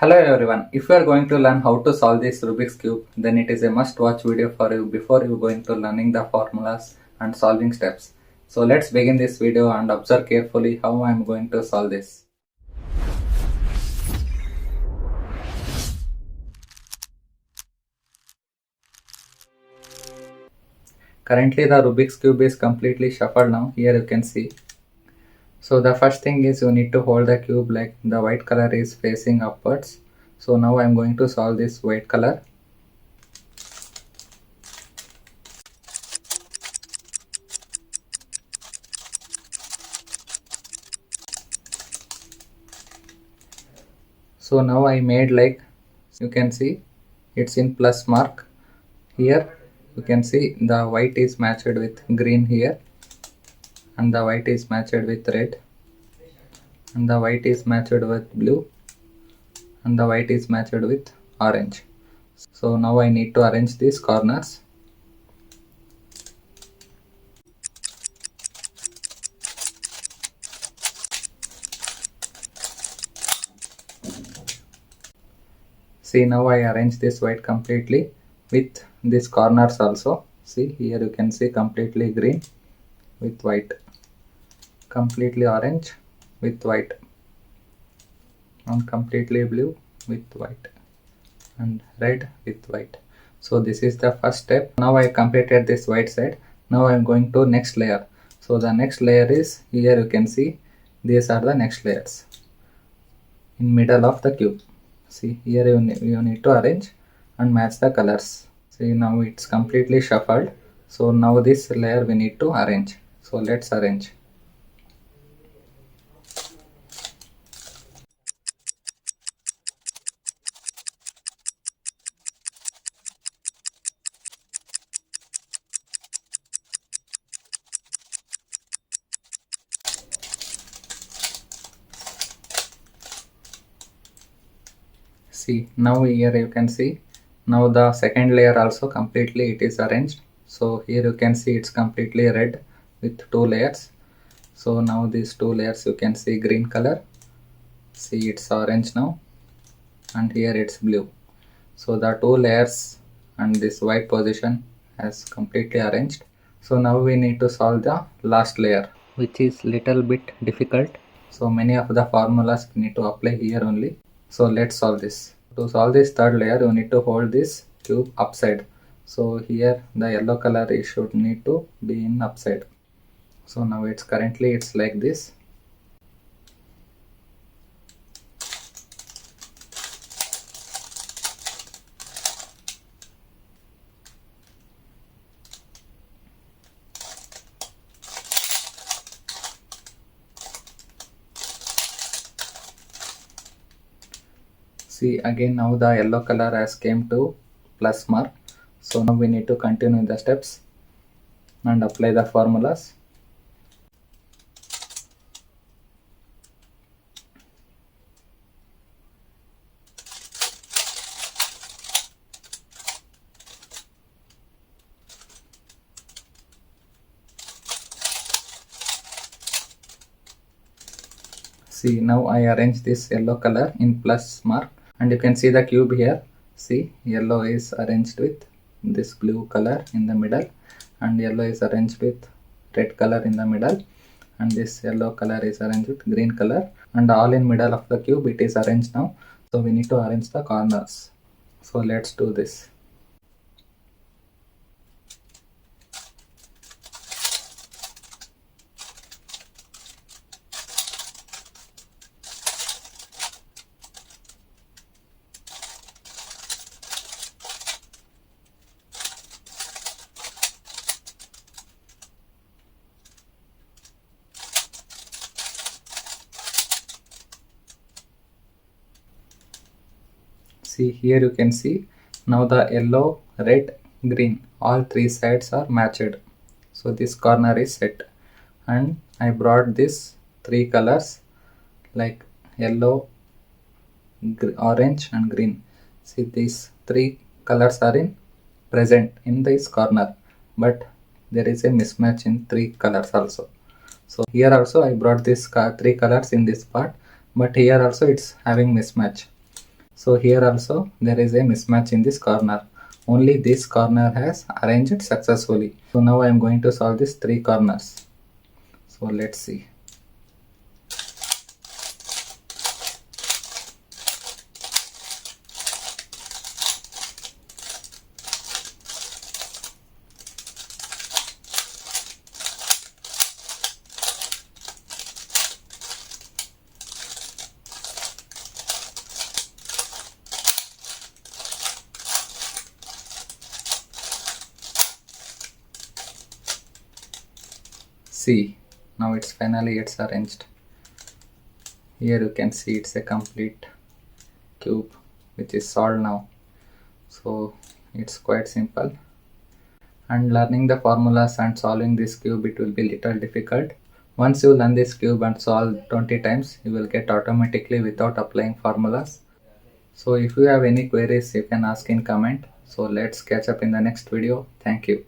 Hello everyone, if you are going to learn how to solve this Rubik's Cube, then it is a must watch video for you before you go into learning the formulas and solving steps. So let's begin this video and observe carefully how I am going to solve this. Currently the Rubik's Cube is completely shuffled now, here you can see. So the first thing is you need to hold the cube like the white color is facing upwards. So now I am going to solve this white color. So now I made like you can see it's in plus mark. Here you can see the white is matched with green here, and the white is matched with red, and the white is matched with blue, and the white is matched with orange. So now I need to arrange these corners. See, now I arrange this white completely with these corners also. See, here you can see completely green with white, completely orange with white, and completely blue with white, and red with white. So this is the first step. Now I completed this white side. Now I am going to next layer. So the next layer is here, you can see these are the next layers in middle of the cube. See, here you need to arrange and match the colors. See, now it's completely shuffled. So now this layer we need to arrange. So let's arrange. See, now here you can see now the second layer also completely it is arranged. So here you can see it's completely red with two layers. So now these two layers you can see green color. See, it's orange now, and here it's blue. So the two layers and this white position has completely arranged. So now we need to solve the last layer, which is little bit difficult. So many of the formulas we need to apply here only. So let's solve this. To solve this third layer, you need to hold this cube upside. So here the yellow color is should need to be in upside. So now it's currently it's like this. See, again now the yellow color has came to plus mark. So now we need to continue the steps and apply the formulas. See, now I arrange this yellow color in plus mark, and you can see the cube here. See, yellow is arranged with this blue color in the middle, and yellow is arranged with red color in the middle, and this yellow color is arranged with green color, and all in middle of the cube it is arranged now. So we need to arrange the corners. So let's do this. See, here you can see now the yellow, red, green, all three sides are matched. So this corner is set, and I brought this three colors like yellow, orange and green. See, these three colors are in present in this corner, but there is a mismatch in three colors also. So here also I brought this three colors in this part, but here also it's having mismatch. So here also there is a mismatch in this corner. Only this corner has arranged successfully. So now I am going to solve these three corners. So let's see. See, now it's arranged. Here you can see it's a complete cube which is solved now. So it's quite simple, and learning the formulas and solving this cube, it will be little difficult. Once you learn this cube and solve 20 times, you will get automatically without applying formulas. So if you have any queries, you can ask in comment. So let's catch up in the next video. Thank you.